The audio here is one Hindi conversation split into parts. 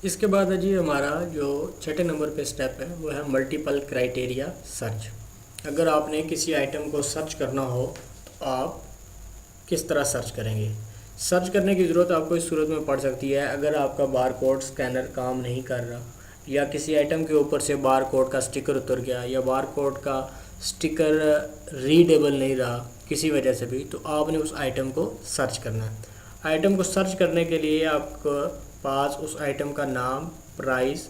इसके बाद है जी हमारा जो छठे नंबर पे स्टेप है वो है मल्टीपल क्राइटेरिया सर्च। अगर आपने किसी आइटम को सर्च करना हो तो आप किस तरह सर्च करेंगे। सर्च करने की ज़रूरत आपको इस सूरत में पड़ सकती है अगर आपका बार कोड स्कैनर काम नहीं कर रहा, या किसी आइटम के ऊपर से बार कोड का स्टिकर उतर गया, या बार कोड का स्टिकर रीडेबल नहीं रहा किसी वजह से भी, तो आपने उस आइटम को सर्च करना है। आइटम को सर्च करने के लिए आपके पास उस आइटम का नाम, प्राइस,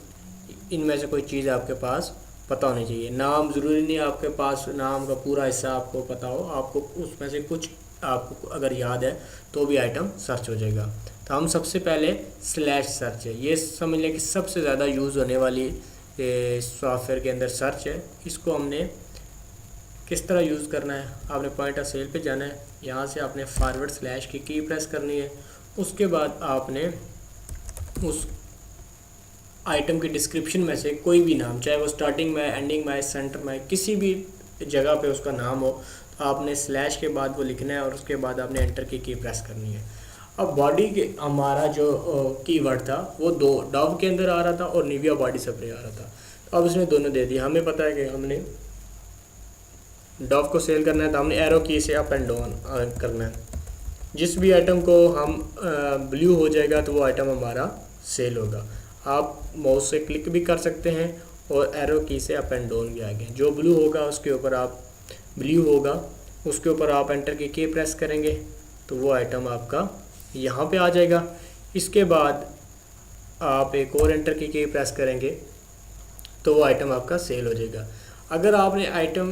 इनमें से कोई चीज़ आपके पास पता होनी चाहिए। नाम ज़रूरी नहीं आपके पास नाम का पूरा हिस्सा आपको पता हो, आपको उसमें से कुछ आपको अगर याद है तो भी आइटम सर्च हो जाएगा। तो हम सबसे पहले स्लैश सर्च है, ये समझ लें कि सबसे ज़्यादा यूज़ होने वाली सॉफ्टवेयर के अंदर सर्च है। इसको हमने किस तरह यूज़ करना है, आपने पॉइंट ऑफ सेल पे जाना है, यहाँ से आपने फॉरवर्ड स्लैश की प्रेस करनी है। उसके बाद आपने उस आइटम की डिस्क्रिप्शन में से कोई भी नाम, चाहे वो स्टार्टिंग में, एंडिंग में, सेंटर में, किसी भी जगह पे उसका नाम हो, तो आपने स्लैश के बाद वो लिखना है और उसके बाद आपने एंटर की प्रेस करनी है। अब बॉडी के हमारा जो कीवर्ड था वो दो डव के अंदर आ रहा था और निविया बॉडी स्प्रे आ रहा था। तो अब इसने दोनों दे दिया। हमें पता है कि हमने डव को सेल करना है तो हमने एरो की से अप एंड डाउन करना है। जिस भी आइटम को हम ब्लू हो जाएगा तो वो आइटम हमारा सेल होगा। आप माउस से क्लिक भी कर सकते हैं और एरो की से अप एंड डाउन भी आगे। जो ब्लू होगा उसके ऊपर आप ब्लू होगा उसके ऊपर आप एंटर की प्रेस करेंगे तो वो आइटम आपका यहाँ पे आ जाएगा। इसके बाद आप एक और एंटर की प्रेस करेंगे तो वो आइटम आपका सेल हो जाएगा। अगर आपने आइटम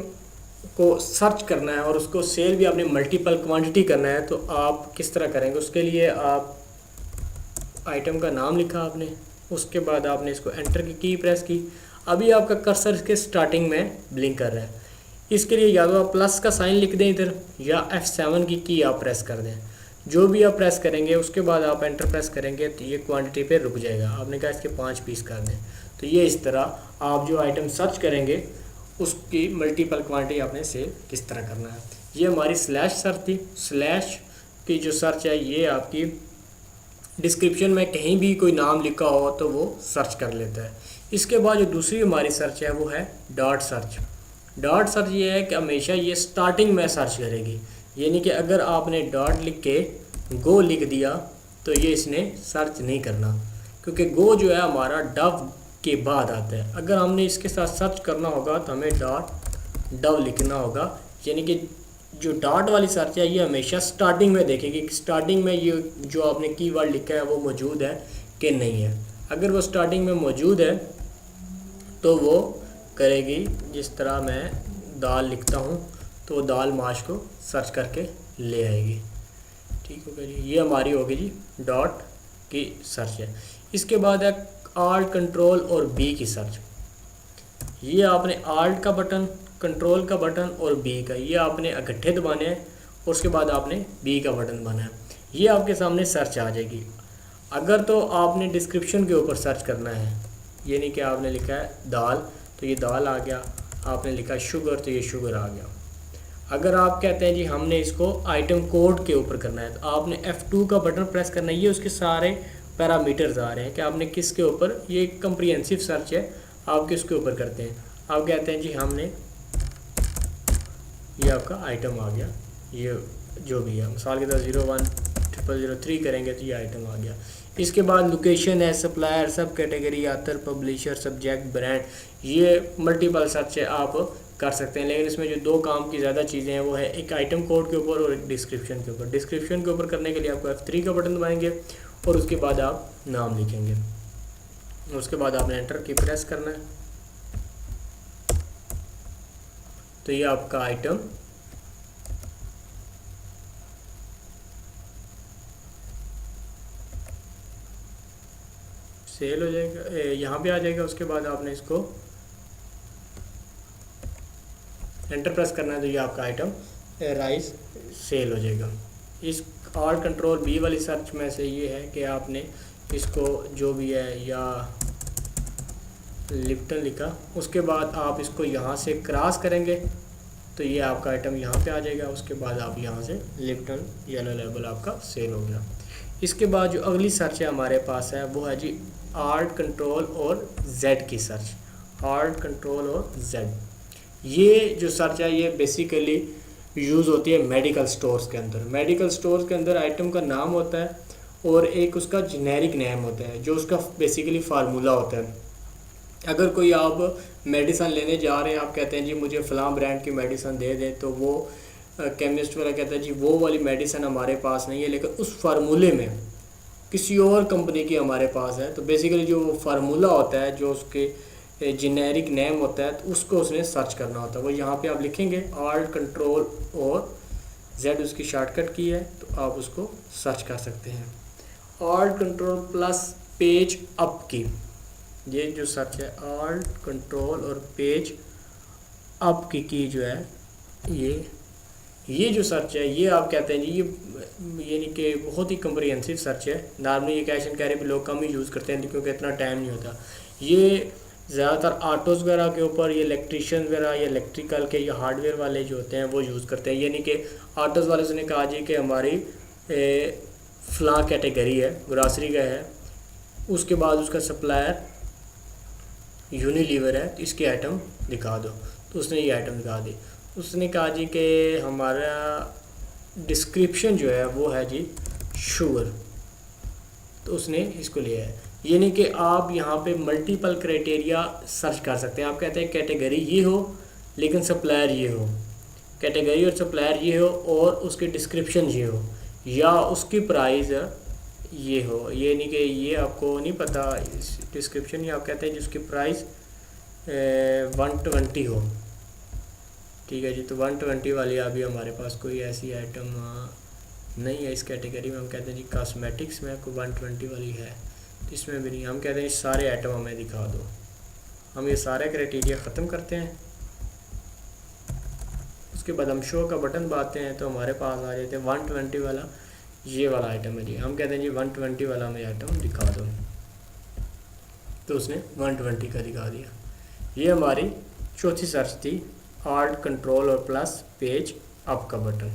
को सर्च करना है और उसको सेल भी आपने मल्टीपल क्वांटिटी करना है तो आप किस तरह करेंगे। उसके लिए आप आइटम का नाम लिखा आपने, उसके बाद आपने इसको एंटर की प्रेस की। अभी आपका कर्सर इसके स्टार्टिंग में ब्लिंक कर रहा है। इसके लिए या तो आप प्लस का साइन लिख दें इधर, या F7 की आप प्रेस कर दें। जो भी आप प्रेस करेंगे उसके बाद आप एंटर प्रेस करेंगे तो ये क्वांटिटी पे रुक जाएगा। आपने कहा इसके 5 पीस कर दें, तो ये इस तरह आप जो आइटम सर्च करेंगे उसकी मल्टीपल क्वांटिटी आपने सेल किस तरह करना है। ये हमारी स्लैश सर्च थी। स्लैश की जो सर्च है ये आपकी डिस्क्रिप्शन में कहीं भी कोई नाम लिखा हो तो वो सर्च कर लेता है। इसके बाद जो दूसरी हमारी सर्च है वो है डॉट सर्च। डॉट सर्च ये है कि हमेशा ये स्टार्टिंग में सर्च करेगी, यानी कि अगर आपने डॉट लिख के गो लिख दिया तो ये इसने सर्च नहीं करना, क्योंकि गो जो है हमारा डव के बाद आता है। अगर हमने इसके साथ सर्च करना होगा तो हमें डॉट डव लिखना होगा, यानी कि जो डॉट वाली सर्च है ये हमेशा स्टार्टिंग में देखेगी कि स्टार्टिंग में ये जो आपने कीवर्ड लिखा है वो मौजूद है कि नहीं है। अगर वो स्टार्टिंग में मौजूद है तो वो करेगी, जिस तरह मैं दाल लिखता हूँ तो दाल माश को सर्च करके ले आएगी। ठीक हो गया जी, ये हमारी होगी जी डॉट की सर्च है। इसके बाद है आल्ट, कंट्रोल और बी की सर्च। ये आपने आल्ट का बटन, कंट्रोल का बटन और बी का, ये आपने इकट्ठे दबाने हैं और उसके बाद आपने बी का बटन दबाना है। ये आपके सामने सर्च आ जाएगी। अगर तो आपने डिस्क्रिप्शन के ऊपर सर्च करना है, यानी कि आपने लिखा है दाल तो ये दाल आ गया, आपने लिखा शुगर तो ये शुगर आ गया। अगर आप कहते हैं जी हमने इसको आइटम कोड के ऊपर करना है तो आपने F2 का बटन प्रेस करना है। ये उसके सारे पैरामीटर्स आ रहे हैं कि आपने किसके ऊपर, ये कंप्रिहेंसिव सर्च है, आप किसके ऊपर करते हैं। आप कहते हैं जी हमने, ये आपका आइटम आ गया, ये जो भी है मिसाल के तरह 010003 करेंगे तो ये आइटम आ गया। इसके बाद लोकेशन है, supplier, sub category, author, publisher, subject, brand, ये मल्टीपल सर्च है आप कर सकते हैं। लेकिन इसमें जो दो काम की ज़्यादा चीज़ें हैं वो है एक आइटम कोड के ऊपर और एक डिस्क्रिप्शन के ऊपर। डिस्क्रिप्शन के ऊपर करने के लिए आपको F3 का बटन दबाएंगे और उसके बाद आप नाम लिखेंगे, उसके बाद आपने एंटर की प्रेस करना है तो ये आपका आइटम सेल हो जाएगा, यहाँ पे आ जाएगा। उसके बाद आपने इसको एंटर प्रेस करना है तो ये आपका आइटम राइस सेल हो जाएगा। इस ऑल कंट्रोल बी वाली सर्च में से ये है कि आपने इसको जो भी है या लिप्टन लिखा, उसके बाद आप इसको यहाँ से क्रॉस करेंगे तो ये आपका आइटम यहाँ पे आ जाएगा। उसके बाद आप यहाँ से लिप्टन येलो लेबल आपका सेल हो गया। इसके बाद जो अगली सर्च है हमारे पास है वो है जी आल्ट कंट्रोल और जेड की सर्च। आल्ट कंट्रोल और जेड, ये जो सर्च है ये बेसिकली यूज़ होती है मेडिकल स्टोर्स के अंदर। मेडिकल स्टोर्स के अंदर आइटम का नाम होता है और एक उसका जेनेरिक नेम होता है जो उसका बेसिकली फार्मूला होता है। अगर कोई आप मेडिसन लेने जा रहे हैं, आप कहते हैं जी मुझे फ़लाँ ब्रांड की मेडिसन दे दें, तो वो केमिस्ट वाला कहता है जी वो वाली मेडिसन हमारे पास नहीं है, लेकिन उस फार्मूले में किसी और कंपनी की हमारे पास है। तो बेसिकली जो फार्मूला होता है, जो उसके जेनेरिक नेम होता है, तो उसको उसने सर्च करना होता है। वो यहाँ पे आप लिखेंगे आल्ट कंट्रोल और जेड उसकी शॉर्टकट की है, तो आप उसको सर्च कर सकते हैं। Alt control plus page up की, ये जो सर्च है आल्ट कंट्रोल और पेज अप की जो है ये जो सर्च है ये आप कहते हैं जी ये यानी कि बहुत ही कम्प्रिहेंसिव सर्च है। नॉर्मली ये कैश एंड कैरी पे लोग कम ही यूज़ करते हैं क्योंकि इतना टाइम नहीं होता। ये ज़्यादातर ऑटोज़ वगैरह के ऊपर, ये इलेक्ट्रीशियन वगैरह या इलेक्ट्रिकल के या हार्डवेयर वाले जो होते हैं वो यूज़ करते हैं। यानी कि ऑटोज़ वाले से ने कहा जी कि हमारी फ़लाँ कैटेगरी है, ग्रॉसरी का है, उसके बाद उसका सप्लायर यूनिलीवर है, तो इसके आइटम दिखा दो, तो उसने ये आइटम दिखा दी। उसने कहा जी कि हमारा डिस्क्रिप्शन जो है वो है जी शुगर, तो उसने इसको लिया है। यानी कि आप यहाँ पे मल्टीपल क्राइटेरिया सर्च कर सकते हैं। आप कहते हैं कैटेगरी ये हो लेकिन सप्लायर ये हो, कैटेगरी और सप्लायर ये हो और उसके डिस्क्रिप्शन ये हो, या उसकी प्राइस ये हो। ये नहीं कि ये आपको नहीं पता डिस्क्रिप्शन, ये आप कहते हैं जिसकी प्राइस 120 हो, ठीक है जी। तो 120 वाली अभी हमारे पास कोई ऐसी आइटम नहीं है इस कैटेगरी में। हम कहते हैं जी कॉस्मेटिक्स में कोई 120 वाली है, तो इसमें भी नहीं। हम कहते हैं सारे आइटम हमें दिखा दो। हम ये सारे क्राइटेरिया ख़त्म करते हैं, उसके बाद हम शो का बटन दबाते हैं तो हमारे पास आ जाते हैं 120 वाला, ये वाला आइटम है जी। हम कहते हैं जी 120 वाला हमें आइटम दिखा दो, तो उसने 120 का दिखा दिया। ये हमारी चौथी सर्च थी, आल्ट कंट्रोल और प्लस पेज अप का बटन।